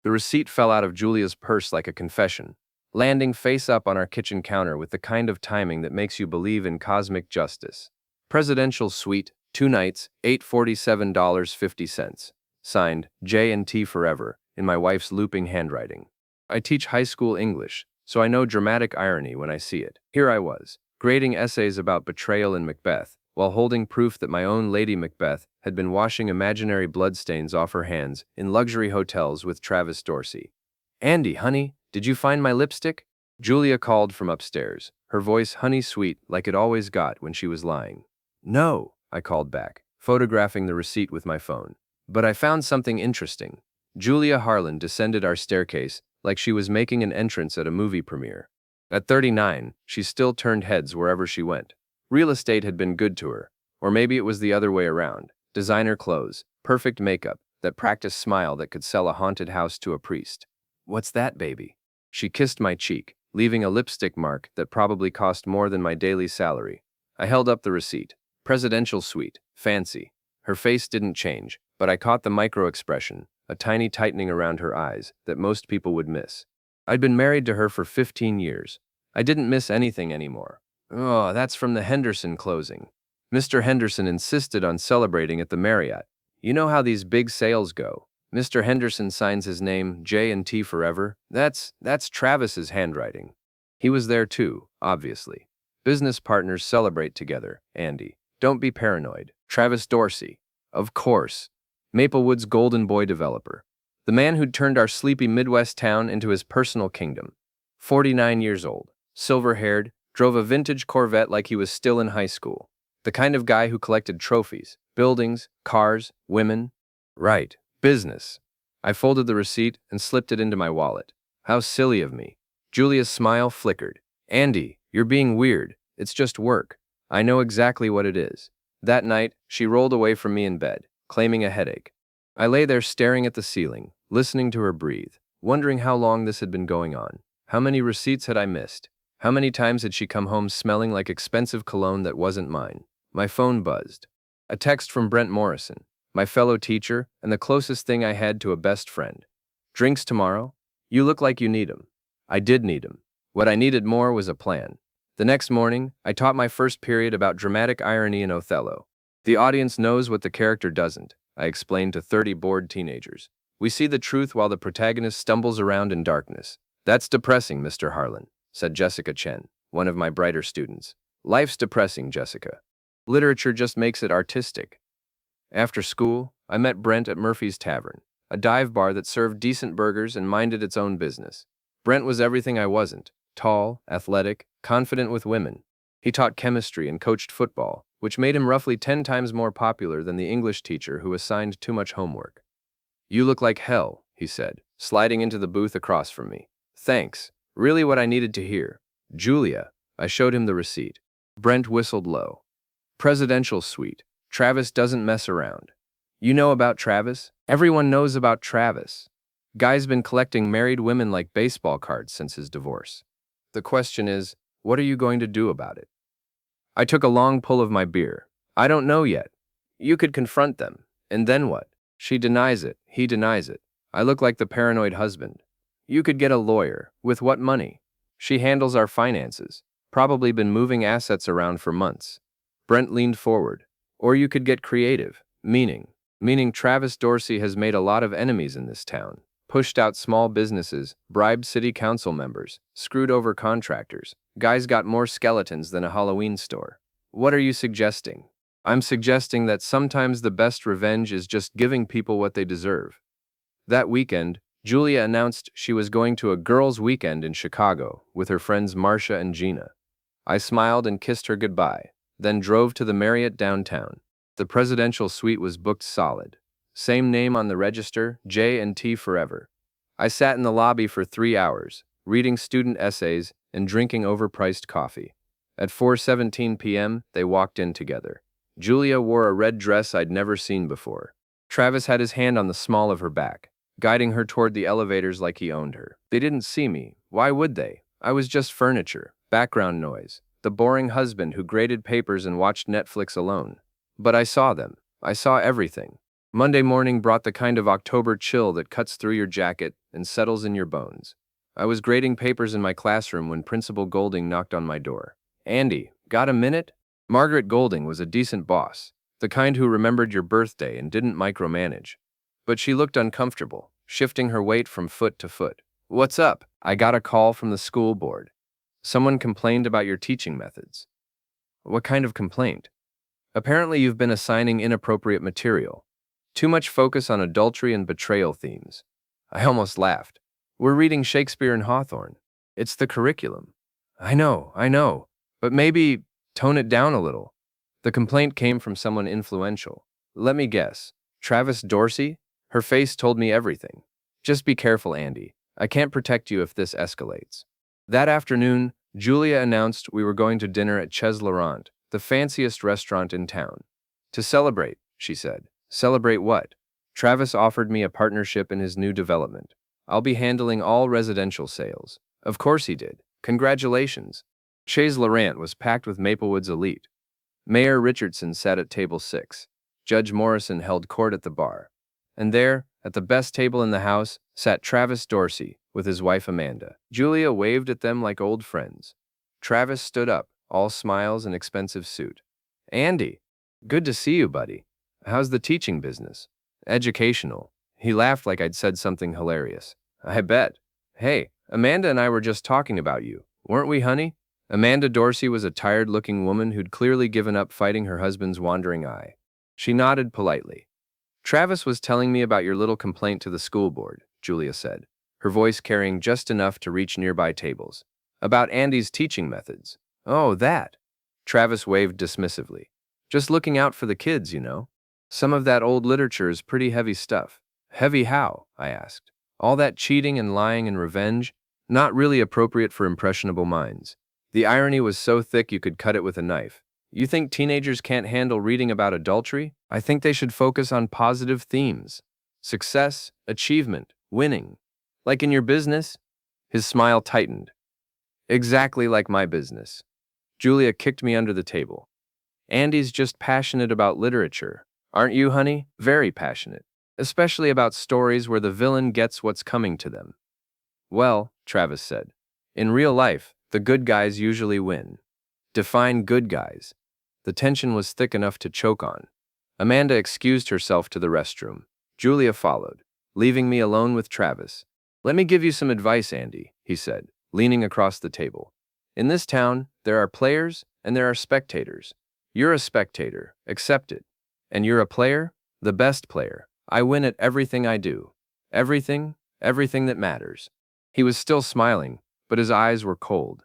The receipt fell out of Julia's purse like a confession, landing face up on our kitchen counter with the kind of timing that makes you believe in cosmic justice. Presidential Suite, 2 nights, $847.50. Signed, J&T Forever, in my wife's looping handwriting. I teach high school English, so I know dramatic irony when I see it. Here I was, grading essays about betrayal in Macbeth, while holding proof that my own Lady Macbeth had been washing imaginary bloodstains off her hands in luxury hotels with Travis Dorsey. "Andy, honey, did you find my lipstick?" Julia called from upstairs, her voice honey-sweet like it always got when she was lying. "No," I called back, photographing the receipt with my phone. "But I found something interesting." Julia Harlan descended our staircase like she was making an entrance at a movie premiere. At 39, she still turned heads wherever she went. Real estate had been good to her, or maybe it was the other way around. Designer clothes, perfect makeup, that practiced smile that could sell a haunted house to a priest. "What's that, baby?" She kissed my cheek, leaving a lipstick mark that probably cost more than my daily salary. I held up the receipt. Presidential Suite, fancy. Her face didn't change, but I caught the micro-expression, a tiny tightening around her eyes, that most people would miss. I'd been married to her for 15 years. I didn't miss anything anymore. "Oh, that's from the Henderson closing. Mr. Henderson insisted on celebrating at the Marriott. You know how these big sales go. Mr. Henderson signs his name, J&T Forever. That's Travis's handwriting. He was there too, obviously. Business partners celebrate together, Andy. Don't be paranoid. Travis Dorsey. Of course. Maplewood's golden boy developer. The man who'd turned our sleepy Midwest town into his personal kingdom. 49 years old, silver-haired, drove a vintage Corvette like he was still in high school. The kind of guy who collected trophies, buildings, cars, women. Right, business. I folded the receipt and slipped it into my wallet. How silly of me. Julia's smile flickered. "Andy, you're being weird. It's just work. I know exactly what it is." That night, she rolled away from me in bed, claiming a headache. I lay there staring at the ceiling, listening to her breathe, wondering how long this had been going on. How many receipts had I missed? How many times had she come home smelling like expensive cologne that wasn't mine? My phone buzzed. A text from Brent Morrison, my fellow teacher and the closest thing I had to a best friend. "Drinks tomorrow? You look like you need 'em." I did need 'em. What I needed more was a plan. The next morning, I taught my first period about dramatic irony in Othello. "The audience knows what the character doesn't," I explained to 30 bored teenagers. "We see the truth while the protagonist stumbles around in darkness." "That's depressing, Mr. Harlan," said Jessica Chen, one of my brighter students. "Life's depressing, Jessica. Literature just makes it artistic." After school, I met Brent at Murphy's Tavern, a dive bar that served decent burgers and minded its own business. Brent was everything I wasn't: tall, athletic, confident with women. He taught chemistry and coached football, which made him roughly 10 times more popular than the English teacher who assigned too much homework. "You look like hell," he said, sliding into the booth across from me. "Thanks. Really what I needed to hear." "Julia." I showed him the receipt. Brent whistled low. "Presidential Suite. Travis doesn't mess around." "You know about Travis?" "Everyone knows about Travis. Guy's been collecting married women like baseball cards since his divorce. The question is, what are you going to do about it?" I took a long pull of my beer. "I don't know yet. You could confront them. And then what? She denies it, he denies it. I look like the paranoid husband. You could get a lawyer. With what money? She handles our finances. Probably been moving assets around for months." Brent leaned forward. "Or you could get creative. Meaning Travis Dorsey has made a lot of enemies in this town. Pushed out small businesses, bribed city council members, screwed over contractors. Guy's got more skeletons than a Halloween store." "What are you suggesting?" "I'm suggesting that sometimes the best revenge is just giving people what they deserve." That weekend, Julia announced she was going to a girls' weekend in Chicago with her friends Marcia and Gina. I smiled and kissed her goodbye, then drove to the Marriott downtown. The presidential suite was booked solid. Same name on the register, J&T Forever. I sat in the lobby for 3 hours, reading student essays and drinking overpriced coffee. At 4:17 p.m., they walked in together. Julia wore a red dress I'd never seen before. Travis had his hand on the small of her back, guiding her toward the elevators like he owned her. They didn't see me. Why would they? I was just furniture, background noise, the boring husband who graded papers and watched Netflix alone. But I saw them. I saw everything. Monday morning brought the kind of October chill that cuts through your jacket and settles in your bones. I was grading papers in my classroom when Principal Golding knocked on my door. Andy, got a minute? Margaret Golding was a decent boss, the kind who remembered your birthday and didn't micromanage. But she looked uncomfortable, shifting her weight from foot to foot. What's up? I got a call from the school board. Someone complained about your teaching methods. What kind of complaint? Apparently you've been assigning inappropriate material. Too much focus on adultery and betrayal themes. I almost laughed. We're reading Shakespeare and Hawthorne. It's the curriculum. I know. But maybe tone it down a little. The complaint came from someone influential. Let me guess. Travis Dorsey? Her face told me everything. Just be careful, Andy. I can't protect you if this escalates. That afternoon, Julia announced we were going to dinner at Chez Laurent, the fanciest restaurant in town. To celebrate, she said. Celebrate what? Travis offered me a partnership in his new development. I'll be handling all residential sales. Of course he did. Congratulations. Chez Laurent was packed with Maplewood's elite. Mayor Richardson sat at table 6. Judge Morrison held court at the bar. And there, at the best table in the house, sat Travis Dorsey with his wife Amanda. Julia waved at them like old friends. Travis stood up, all smiles and expensive suit. Andy, good to see you, buddy. How's the teaching business? Educational. He laughed like I'd said something hilarious. I bet. Hey, Amanda and I were just talking about you, weren't we, honey? Amanda Dorsey was a tired-looking woman who'd clearly given up fighting her husband's wandering eye. She nodded politely. Travis was telling me about your little complaint to the school board, Julia said, her voice carrying just enough to reach nearby tables. About Andy's teaching methods. Oh, that. Travis waved dismissively. Just looking out for the kids, you know. Some of that old literature is pretty heavy stuff. Heavy how? I asked. All that cheating and lying and revenge? Not really appropriate for impressionable minds. The irony was so thick you could cut it with a knife. You think teenagers can't handle reading about adultery? I think they should focus on positive themes. Success, achievement, winning. Like in your business? His smile tightened. Exactly like my business. Julia kicked me under the table. Andy's just passionate about literature. Aren't you, honey? Very passionate. Especially about stories where the villain gets what's coming to them. Well, Travis said, in real life, the good guys usually win. Define good guys. The tension was thick enough to choke on. Amanda excused herself to the restroom. Julia followed, leaving me alone with Travis. Let me give you some advice, Andy, he said, leaning across the table. In this town, there are players and there are spectators. You're a spectator, accept it. And you're a player, the best player. I win at everything I do. Everything that matters. He was still smiling, but his eyes were cold.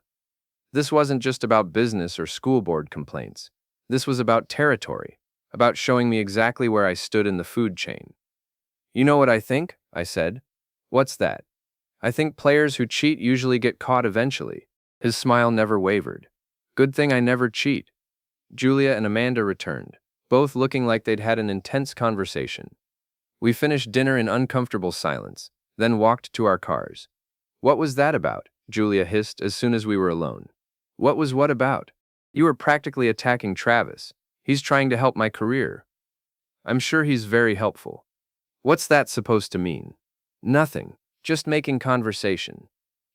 This wasn't just about business or school board complaints. This was about territory, about showing me exactly where I stood in the food chain. You know what I think? I said. What's that? I think players who cheat usually get caught eventually. His smile never wavered. Good thing I never cheat. Julia and Amanda returned, both looking like they'd had an intense conversation. We finished dinner in uncomfortable silence, then walked to our cars. What was that about? Julia hissed as soon as we were alone. What was what about? You were practically attacking Travis. He's trying to help my career. I'm sure he's very helpful. What's that supposed to mean? Nothing, just making conversation.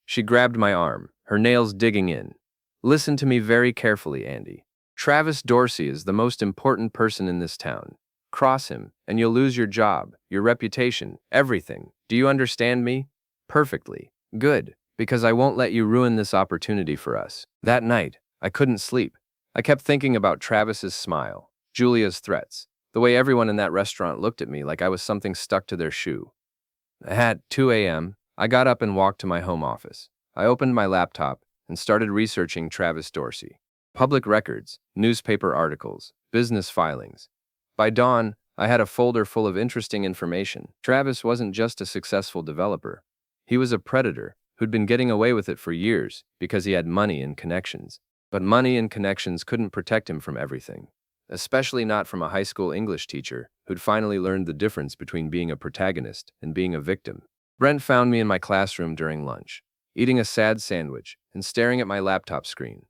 She grabbed my arm, her nails digging in. Listen to me very carefully, Andy. Travis Dorsey is the most important person in this town. Cross him, and you'll lose your job, your reputation, everything. Do you understand me? Perfectly. Good, because I won't let you ruin this opportunity for us. That night, I couldn't sleep. I kept thinking about Travis's smile, Julia's threats, the way everyone in that restaurant looked at me like I was something stuck to their shoe. At 2 a.m., I got up and walked to my home office. I opened my laptop and started researching Travis Dorsey. Public records, newspaper articles, business filings. By dawn, I had a folder full of interesting information. Travis wasn't just a successful developer. He was a predator who'd been getting away with it for years because he had money and connections. But money and connections couldn't protect him from everything, especially not from a high school English teacher who'd finally learned the difference between being a protagonist and being a victim. Brent found me in my classroom during lunch, eating a sad sandwich and staring at my laptop screen.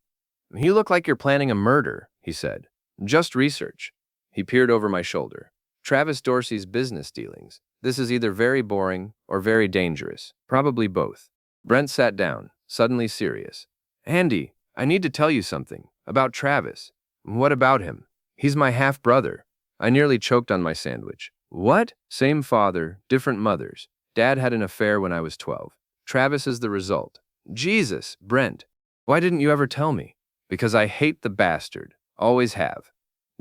You look like you're planning a murder, he said. Just research. He peered over my shoulder. Travis Dorsey's business dealings. This is either very boring or very dangerous. Probably both. Brent sat down, suddenly serious. Andy, I need to tell you something. About Travis. What about him? He's my half-brother. I nearly choked on my sandwich. What? Same father, different mothers. Dad had an affair when I was 12. Travis is the result. Jesus, Brent. Why didn't you ever tell me? Because I hate the bastard. Always have.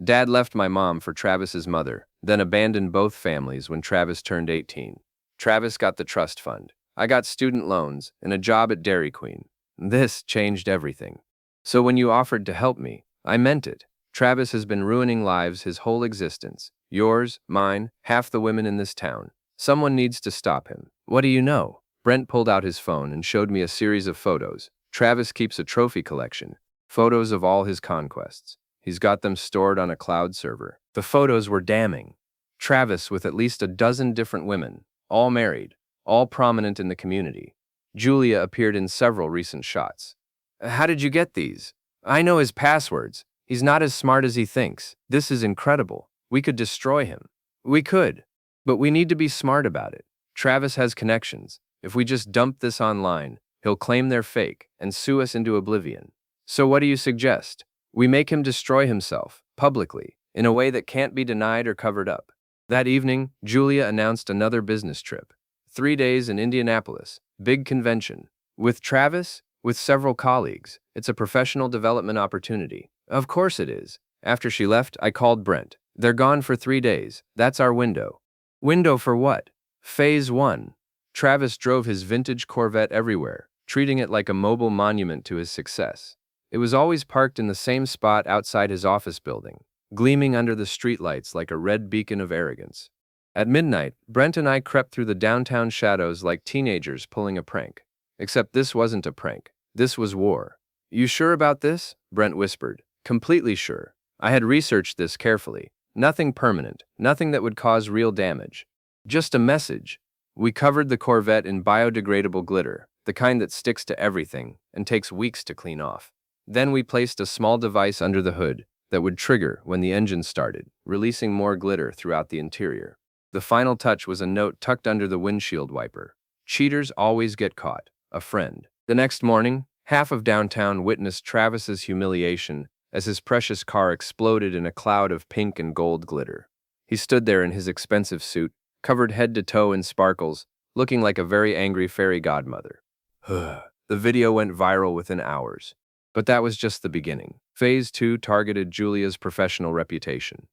Dad left my mom for Travis's mother, then abandoned both families when Travis turned 18. Travis got the trust fund. I got student loans and a job at Dairy Queen. This changed everything. So when you offered to help me, I meant it. Travis has been ruining lives his whole existence. Yours, mine, half the women in this town. Someone needs to stop him. What do you know? Brent pulled out his phone and showed me a series of photos. Travis keeps a trophy collection. Photos of all his conquests. He's got them stored on a cloud server. The photos were damning. Travis with at least a dozen different women, all married, all prominent in the community. Julia appeared in several recent shots. How did you get these? I know his passwords. He's not as smart as he thinks. This is incredible. We could destroy him. We could. But we need to be smart about it. Travis has connections. If we just dump this online, he'll claim they're fake and sue us into oblivion. So what do you suggest? We make him destroy himself, publicly, in a way that can't be denied or covered up. That evening, Julia announced another business trip. 3 days in Indianapolis, big convention. With Travis, with several colleagues. It's a professional development opportunity. Of course it is. After she left, I called Brent. They're gone for 3 days. That's our window. Window for what? Phase 1. Travis drove his vintage Corvette everywhere, treating it like a mobile monument to his success. It was always parked in the same spot outside his office building, gleaming under the streetlights like a red beacon of arrogance. At midnight, Brent and I crept through the downtown shadows like teenagers pulling a prank. Except this wasn't a prank. This was war. You sure about this? Brent whispered. Completely sure. I had researched this carefully. Nothing permanent, nothing that would cause real damage. Just a message. We covered the Corvette in biodegradable glitter, the kind that sticks to everything and takes weeks to clean off. Then we placed a small device under the hood that would trigger when the engine started, releasing more glitter throughout the interior. The final touch was a note tucked under the windshield wiper. Cheaters always get caught. A friend. The next morning, half of downtown witnessed Travis's humiliation as his precious car exploded in a cloud of pink and gold glitter. He stood there in his expensive suit, covered head to toe in sparkles, looking like a very angry fairy godmother. The video went viral within hours. But that was just the beginning. Phase 2 targeted Julia's professional reputation.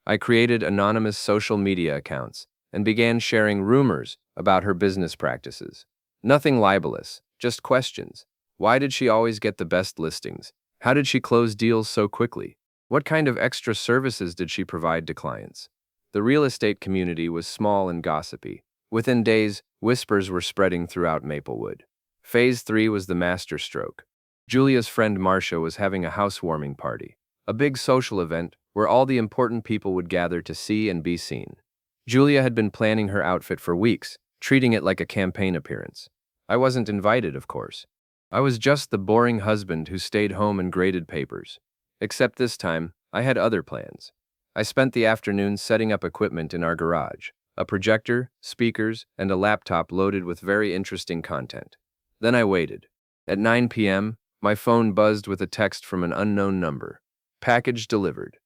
I created anonymous social media accounts and began sharing rumors about her business practices. Nothing libelous, just questions. Why did she always get the best listings? How did she close deals so quickly? What kind of extra services did she provide to clients? The real estate community was small and gossipy. Within days, whispers were spreading throughout Maplewood. Phase 3 was the masterstroke. Julia's friend Marcia was having a housewarming party, a big social event where all the important people would gather to see and be seen. Julia had been planning her outfit for weeks, treating it like a campaign appearance. I wasn't invited, of course. I was just the boring husband who stayed home and graded papers. Except this time, I had other plans. I spent the afternoon setting up equipment in our garage, a projector, speakers, and a laptop loaded with very interesting content. Then I waited. At 9 p.m., my phone buzzed with a text from an unknown number. Package delivered.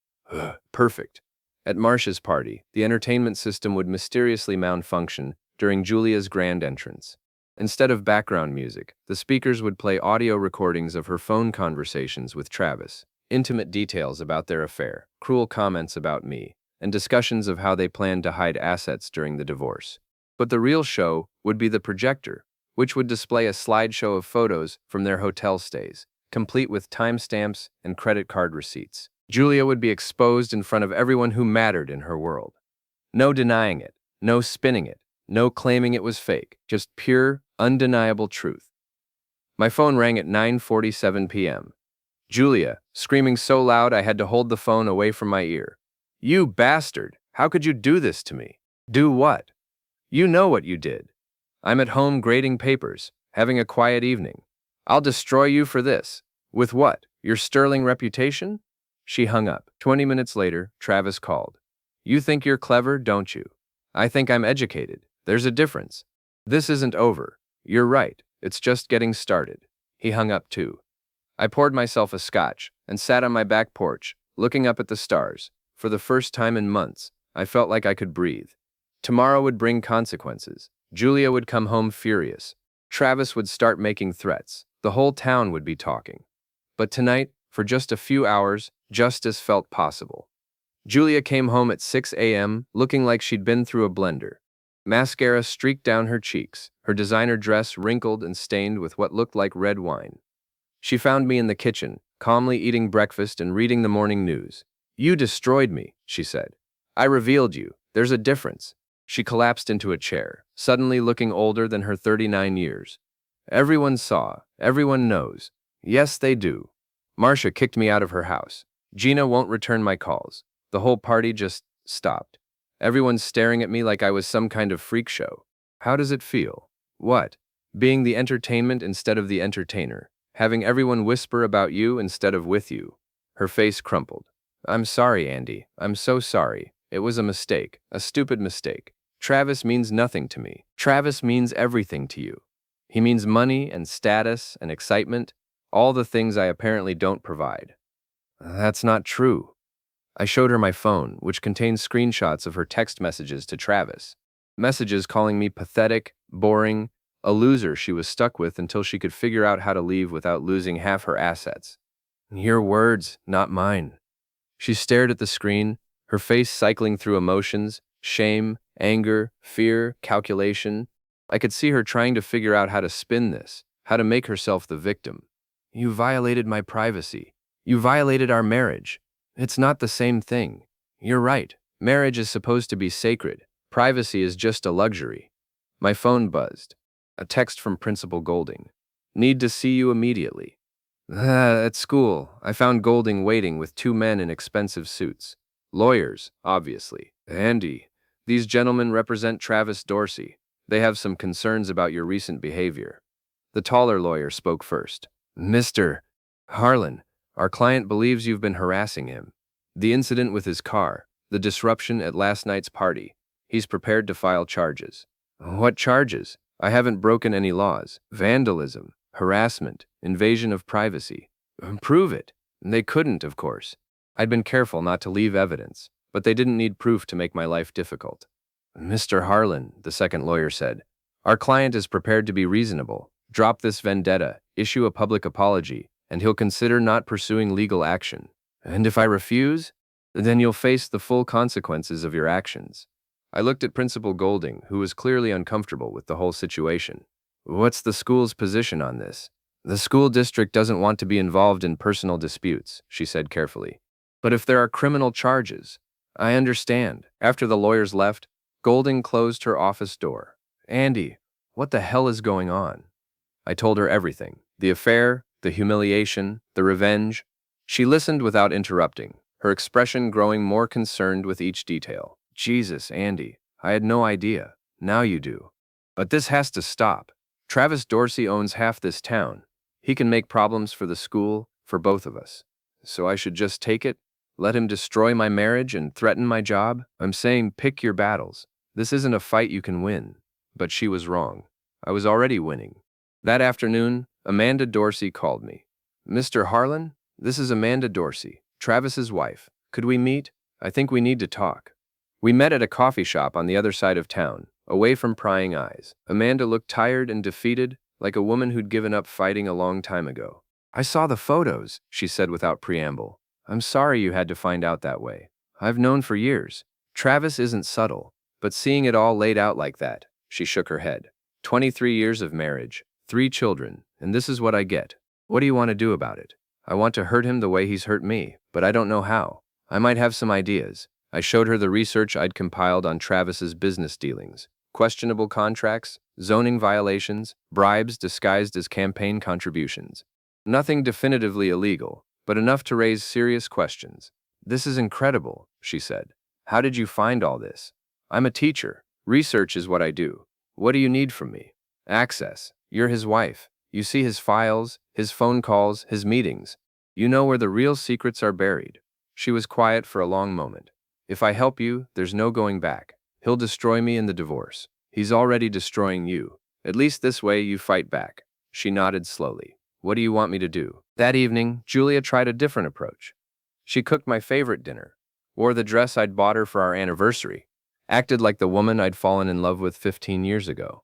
Perfect. At Marcia's party, the entertainment system would mysteriously malfunction during Julia's grand entrance. Instead of background music, the speakers would play audio recordings of her phone conversations with Travis, intimate details about their affair, cruel comments about me, and discussions of how they planned to hide assets during the divorce. But the real show would be the projector, which would display a slideshow of photos from their hotel stays, complete with timestamps and credit card receipts. Julia would be exposed in front of everyone who mattered in her world. No denying it, no spinning it, no claiming it was fake, just pure, undeniable truth. My phone rang at 9:47 p.m. Julia, screaming so loud I had to hold the phone away from my ear. You bastard! How could you do this to me? Do what? You know what you did. I'm at home grading papers, having a quiet evening. I'll destroy you for this. With what? Your sterling reputation? She hung up. 20 minutes later, Travis called. You think you're clever, don't you? I think I'm educated. There's a difference. This isn't over. You're right. It's just getting started. He hung up too. I poured myself a scotch and sat on my back porch, looking up at the stars. For the first time in months, I felt like I could breathe. Tomorrow would bring consequences. Julia would come home furious. Travis would start making threats. The whole town would be talking. But tonight, for just a few hours, justice felt possible. Julia came home at 6 a.m., looking like she'd been through a blender. Mascara streaked down her cheeks, her designer dress wrinkled and stained with what looked like red wine. She found me in the kitchen, calmly eating breakfast and reading the morning news. "You destroyed me," she said. "I revealed you. There's a difference." She collapsed into a chair, suddenly looking older than her 39 years. "Everyone saw. Everyone knows." "Yes, they do. Marcia kicked me out of her house. Gina won't return my calls. The whole party just stopped. Everyone's staring at me like I was some kind of freak show. How does it feel?" "What?" "Being the entertainment instead of the entertainer. Having everyone whisper about you instead of with you." Her face crumpled. "I'm sorry, Andy. I'm so sorry. It was a mistake, a stupid mistake. Travis means nothing to me. Travis means everything to you. He means money and status and excitement, all the things I apparently don't provide." "That's not true." I showed her my phone, which contained screenshots of her text messages to Travis. Messages calling me pathetic, boring, a loser she was stuck with until she could figure out how to leave without losing half her assets. "Your words, not mine." She stared at the screen, her face cycling through emotions, shame, anger, fear, calculation. I could see her trying to figure out how to spin this, how to make herself the victim. "You violated my privacy. You violated our marriage. It's not the same thing. You're right. Marriage is supposed to be sacred. Privacy is just a luxury." My phone buzzed. A text from Principal Golding. "Need to see you immediately." At school, I found Golding waiting with two men in expensive suits. Lawyers, obviously. "Andy, these gentlemen represent Travis Dorsey. They have some concerns about your recent behavior." The taller lawyer spoke first. "Mr. Harlan, our client believes you've been harassing him. The incident with his car, the disruption at last night's party. He's prepared to file charges." "What charges? I haven't broken any laws." "Vandalism, harassment, invasion of privacy." "Prove it." They couldn't, of course. I'd been careful not to leave evidence, but they didn't need proof to make my life difficult. "Mr. Harlan," the second lawyer said, "our client is prepared to be reasonable. Drop this vendetta, issue a public apology, and he'll consider not pursuing legal action." "And if I refuse?" "Then you'll face the full consequences of your actions." I looked at Principal Golding, who was clearly uncomfortable with the whole situation. "What's the school's position on this?" "The school district doesn't want to be involved in personal disputes," she said carefully. "But if there are criminal charges—" "I understand." After the lawyers left, Golding closed her office door. "Andy, what the hell is going on?" I told her everything. The affair, the humiliation, the revenge. She listened without interrupting, her expression growing more concerned with each detail. "Jesus, Andy, I had no idea. Now you do. But this has to stop. Travis Dorsey owns half this town. He can make problems for the school, for both of us. So I should just take it? Let him destroy my marriage and threaten my job? I'm saying pick your battles. This isn't a fight you can win." But she was wrong. I was already winning. That afternoon, Amanda Dorsey called me. "Mr. Harlan, this is Amanda Dorsey, Travis's wife. Could we meet? I think we need to talk." We met at a coffee shop on the other side of town, away from prying eyes. Amanda looked tired and defeated, like a woman who'd given up fighting a long time ago. "I saw the photos," she said without preamble. "I'm sorry you had to find out that way. I've known for years. Travis isn't subtle, but seeing it all laid out like that," she shook her head. 23 years of marriage, 3 children, and this is what I get. What do you want to do about it? I want to hurt him the way he's hurt me, but I don't know how. I might have some ideas. I showed her the research I'd compiled on Travis's business dealings. Questionable contracts, zoning violations, bribes disguised as campaign contributions. Nothing definitively illegal, but enough to raise serious questions. "This is incredible," she said. "How did you find all this?" "I'm a teacher. Research is what I do. What do you need from me?" "Access. You're his wife. You see his files, his phone calls, his meetings. You know where the real secrets are buried." She was quiet for a long moment. If I help you, there's no going back. He'll destroy me in the divorce. He's already destroying you. At least this way you fight back." She nodded slowly. "What do you want me to do?" That evening, Julia tried a different approach. She cooked my favorite dinner, wore the dress I'd bought her for our anniversary, acted like the woman I'd fallen in love with 15 years ago.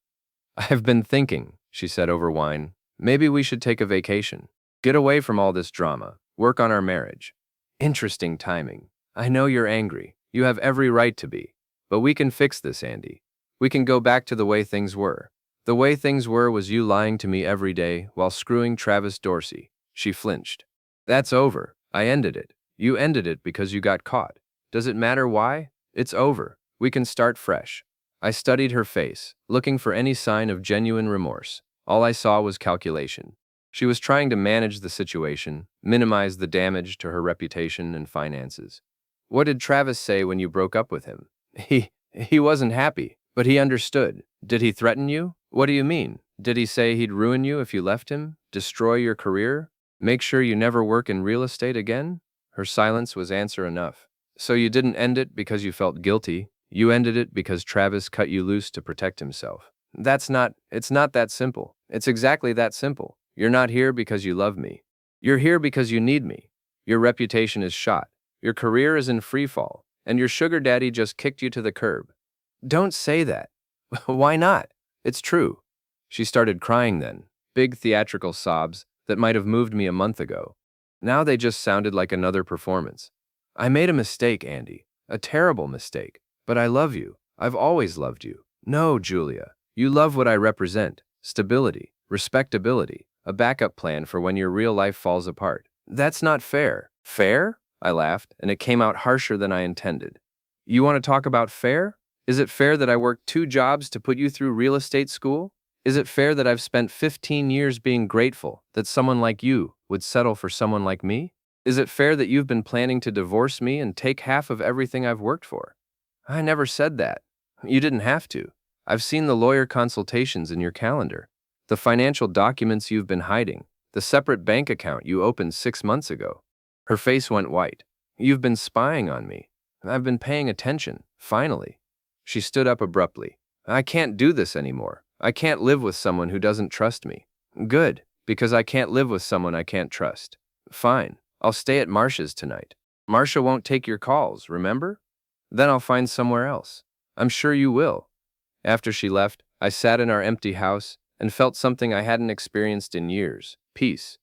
"I've been thinking," she said over wine, "maybe we should take a vacation. Get away from all this drama, work on our marriage." Interesting timing. I know you're angry. You have every right to be. But we can fix this, Andy. We can go back to the way things were. The way things were was you lying to me every day while screwing Travis Dorsey. She flinched. That's over. I ended it. You ended it because you got caught. Does it matter why? It's over. We can start fresh. I studied her face, looking for any sign of genuine remorse. All I saw was calculation. She was trying to manage the situation, minimize the damage to her reputation and finances. What did Travis say when you broke up with him? He wasn't happy, but he understood. Did he threaten you? What do you mean? Did he say he'd ruin you if you left him? Destroy your career? Make sure you never work in real estate again? Her silence was answer enough. So you didn't end it because you felt guilty. You ended it because Travis cut you loose to protect himself. It's not that simple. It's exactly that simple. You're not here because you love me. You're here because you need me. Your reputation is shot. Your career is in free fall, and your sugar daddy just kicked you to the curb. Don't say that. Why not? It's true. She started crying then, big theatrical sobs that might have moved me a month ago. Now they just sounded like another performance. I made a mistake, Andy. A terrible mistake. But I love you. I've always loved you. No, Julia. You love what I represent. Stability, respectability, a backup plan for when your real life falls apart. That's not fair. Fair? I laughed, and it came out harsher than I intended. You want to talk about fair? Is it fair that I worked 2 jobs to put you through real estate school? Is it fair that I've spent 15 years being grateful that someone like you would settle for someone like me? Is it fair that you've been planning to divorce me and take half of everything I've worked for? I never said that. You didn't have to. I've seen the lawyer consultations in your calendar, the financial documents you've been hiding, the separate bank account you opened 6 months ago. Her face went white. You've been spying on me. I've been paying attention, finally. She stood up abruptly. I can't do this anymore. I can't live with someone who doesn't trust me. Good, because I can't live with someone I can't trust. Fine, I'll stay at Marcia's tonight. Marcia won't take your calls, remember? Then I'll find somewhere else. I'm sure you will. After she left, I sat in our empty house and felt something I hadn't experienced in years, peace.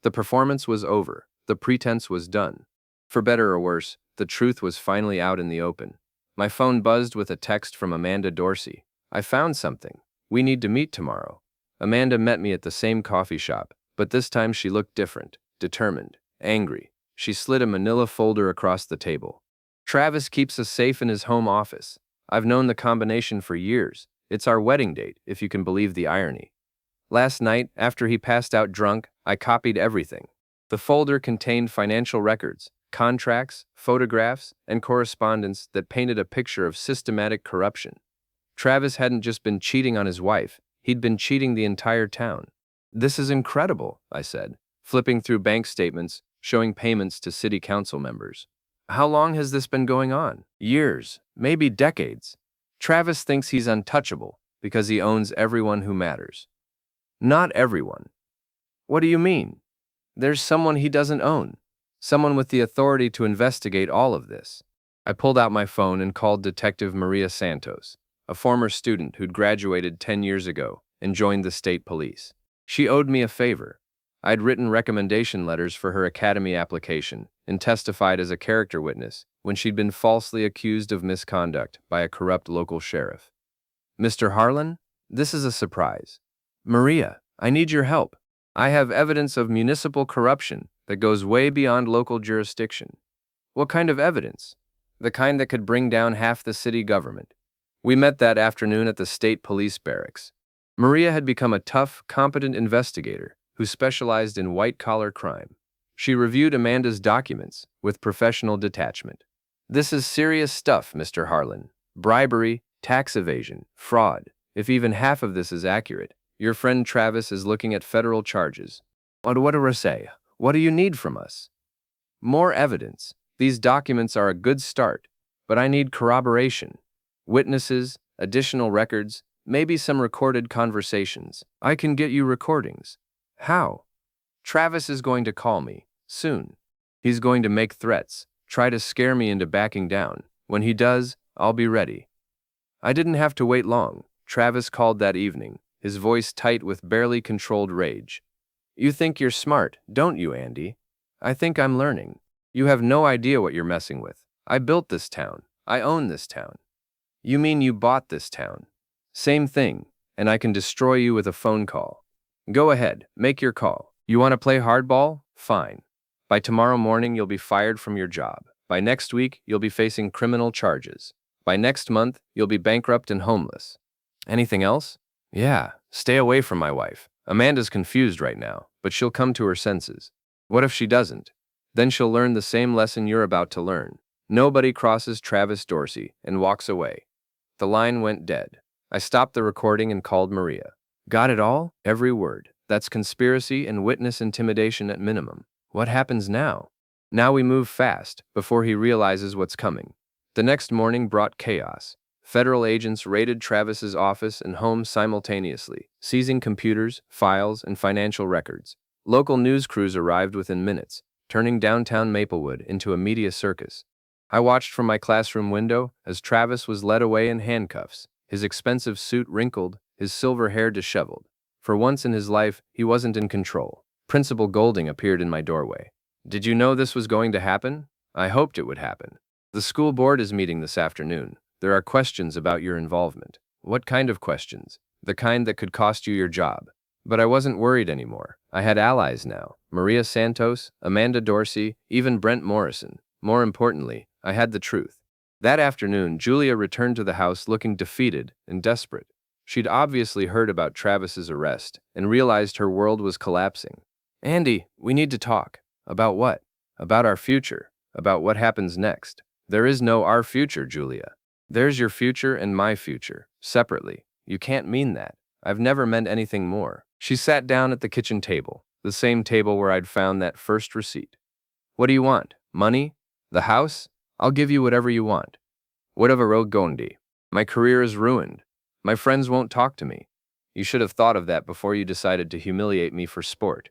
The performance was over. The pretense was done. For better or worse, the truth was finally out in the open. My phone buzzed with a text from Amanda Dorsey. I found something. We need to meet tomorrow. Amanda met me at the same coffee shop, but this time she looked different, determined, angry. She slid a manila folder across the table. Travis keeps a safe in his home office. I've known the combination for years. It's our wedding date, if you can believe the irony. Last night, after he passed out drunk, I copied everything. The folder contained financial records, contracts, photographs, and correspondence that painted a picture of systematic corruption. Travis hadn't just been cheating on his wife, he'd been cheating the entire town. This is incredible, I said, flipping through bank statements, showing payments to city council members. How long has this been going on? Years, maybe decades. Travis thinks he's untouchable because he owns everyone who matters. Not everyone. What do you mean? There's someone he doesn't own. Someone with the authority to investigate all of this. I pulled out my phone and called Detective Maria Santos, a former student who'd graduated 10 years ago and joined the state police. She owed me a favor. I'd written recommendation letters for her academy application and testified as a character witness when she'd been falsely accused of misconduct by a corrupt local sheriff. Mr. Harlan, this is a surprise. Maria, I need your help. I have evidence of municipal corruption that goes way beyond local jurisdiction. What kind of evidence? The kind that could bring down half the city government. We met that afternoon at the state police barracks. Maria had become a tough, competent investigator who specialized in white-collar crime. She reviewed Amanda's documents with professional detachment. This is serious stuff, Mr. Harlan. Bribery, tax evasion, fraud. If even half of this is accurate, your friend Travis is looking at federal charges. What do I say? What do you need from us? More evidence. These documents are a good start, But I need corroboration. Witnesses, additional records, maybe some recorded conversations. I can get you recordings. How? Travis is going to call me, soon. He's going to make threats, try to scare me into backing down. When he does, I'll be ready. I didn't have to wait long. Travis called that evening, his voice tight with barely controlled rage. You think you're smart, don't you, Andy? I think I'm learning. You have no idea what you're messing with. I built this town. I own this town. You mean you bought this town? Same thing, and I can destroy you with a phone call. Go ahead, make your call. You want to play hardball? Fine. By tomorrow morning, you'll be fired from your job. By next week, you'll be facing criminal charges. By next month, you'll be bankrupt and homeless. Anything else? Yeah, stay away from my wife. Amanda's confused right now, but she'll come to her senses. What if she doesn't? Then she'll learn the same lesson you're about to learn. Nobody crosses Travis Dorsey and walks away. The line went dead. I stopped the recording and called Maria. Got it all? Every word. That's conspiracy and witness intimidation at minimum. What happens now? Now we move fast, before he realizes what's coming. The next morning brought chaos. Federal agents raided Travis's office and home simultaneously, seizing computers, files, and financial records. Local news crews arrived within minutes, turning downtown Maplewood into a media circus. I watched from my classroom window as Travis was led away in handcuffs, his expensive suit wrinkled, his silver hair disheveled. For once in his life, he wasn't in control. Principal Golding appeared in my doorway. Did you know this was going to happen? I hoped it would happen. The school board is meeting this afternoon. There are questions about your involvement. What kind of questions? The kind that could cost you your job. But I wasn't worried anymore. I had allies now. Maria Santos, Amanda Dorsey, even Brent Morrison. More importantly, I had the truth. That afternoon, Julia returned to the house looking defeated and desperate. She'd obviously heard about Travis's arrest and realized her world was collapsing. Andy, we need to talk. About what? About our future. About what happens next. There is no our future, Julia. There's your future and my future, separately. You can't mean that. I've never meant anything more. She sat down at the kitchen table, the same table where I'd found that first receipt. What do you want? Money? The house? I'll give you whatever you want. Whatever Gondi. My career is ruined. My friends won't talk to me. You should have thought of that before you decided to humiliate me for sport.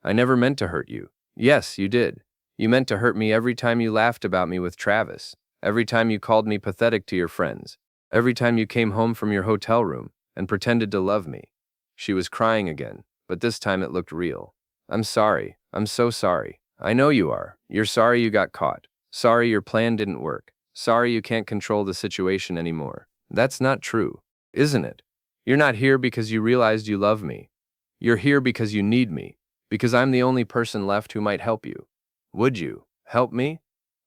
I never meant to hurt you. Yes, you did. You meant to hurt me every time you laughed about me with Travis, every time you called me pathetic to your friends, every time you came home from your hotel room and pretended to love me. She was crying again, but this time it looked real. I'm sorry. I'm so sorry. I know you are. You're sorry you got caught. Sorry your plan didn't work. Sorry you can't control the situation anymore. That's not true, isn't it? You're not here because you realized you love me. You're here because you need me, because I'm the only person left who might help you. Would you help me?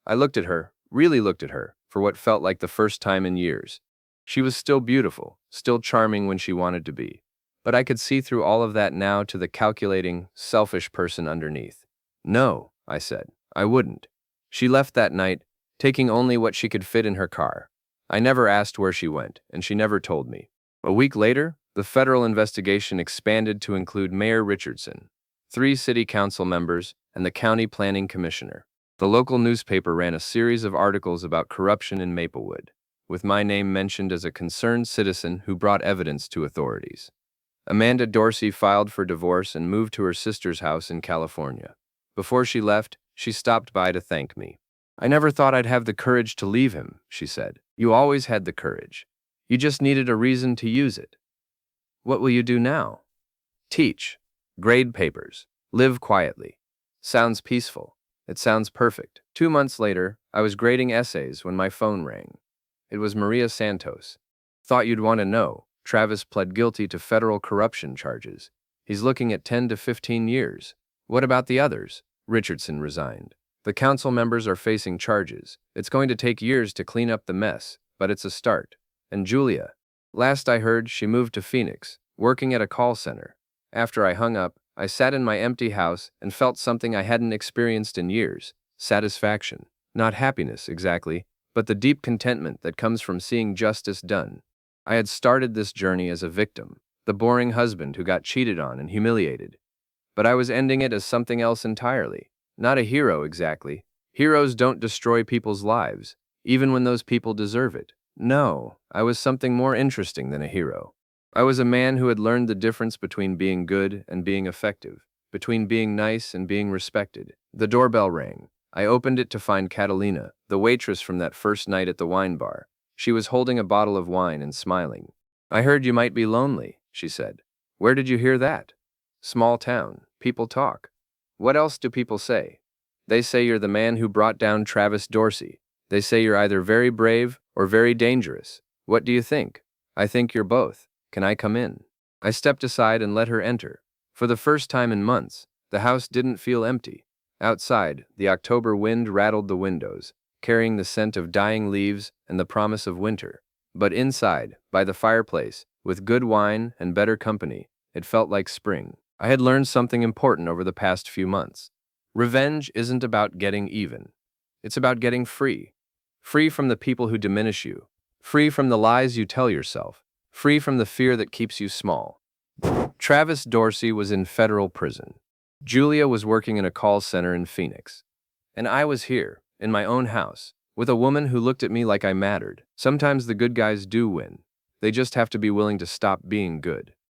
I looked at her, really looked at her, for what felt like the first time in years. She was still beautiful, still charming when she wanted to be. But I could see through all of that now to the calculating, selfish person underneath. No, I said, I wouldn't. She left that night, taking only what she could fit in her car. I never asked where she went, and she never told me. A week later, the federal investigation expanded to include Mayor Richardson, 3 city council members, and the county planning commissioner. The local newspaper ran a series of articles about corruption in Maplewood, with my name mentioned as a concerned citizen who brought evidence to authorities. Amanda Dorsey filed for divorce and moved to her sister's house in California. Before she left, she stopped by to thank me. I never thought I'd have the courage to leave him, she said. You always had the courage. You just needed a reason to use it. What will you do now? Teach. Grade papers. Live quietly. Sounds peaceful. It sounds perfect. 2 months later, I was grading essays when my phone rang. It was Maria Santos. Thought you'd want to know. Travis pled guilty to federal corruption charges. He's looking at 10 to 15 years. What about the others? Richardson resigned. The council members are facing charges. It's going to take years to clean up the mess, but it's a start. And Julia. Last I heard, she moved to Phoenix, working at a call center. After I hung up, I sat in my empty house and felt something I hadn't experienced in years. Satisfaction. Not happiness, exactly, but the deep contentment that comes from seeing justice done. I had started this journey as a victim, the boring husband who got cheated on and humiliated. But I was ending it as something else entirely. Not a hero, exactly. Heroes don't destroy people's lives. even when those people deserve it. No, I was something more interesting than a hero. I was a man who had learned the difference between being good and being effective, between being nice and being respected. The doorbell rang. I opened it to find Catalina, the waitress from that first night at the wine bar. She was holding a bottle of wine and smiling. "I heard you might be lonely," she said. "Where did you hear that?" "Small town. People talk." "What else do people say?" "They say you're the man who brought down Travis Dorsey. They say you're either very brave or very dangerous. What do you think?" "I think you're both. Can I come in?" I stepped aside and let her enter. For the first time in months, the house didn't feel empty. Outside, the October wind rattled the windows, carrying the scent of dying leaves and the promise of winter. But inside, by the fireplace, with good wine and better company, it felt like spring. I had learned something important over the past few months. Revenge isn't about getting even. It's about getting free. Free from the people who diminish you. Free from the lies you tell yourself. Free from the fear that keeps you small. Travis Dorsey was in federal prison. Julia was working in a call center in Phoenix. And I was here, in my own house, with a woman who looked at me like I mattered. Sometimes the good guys do win. They just have to be willing to stop being good.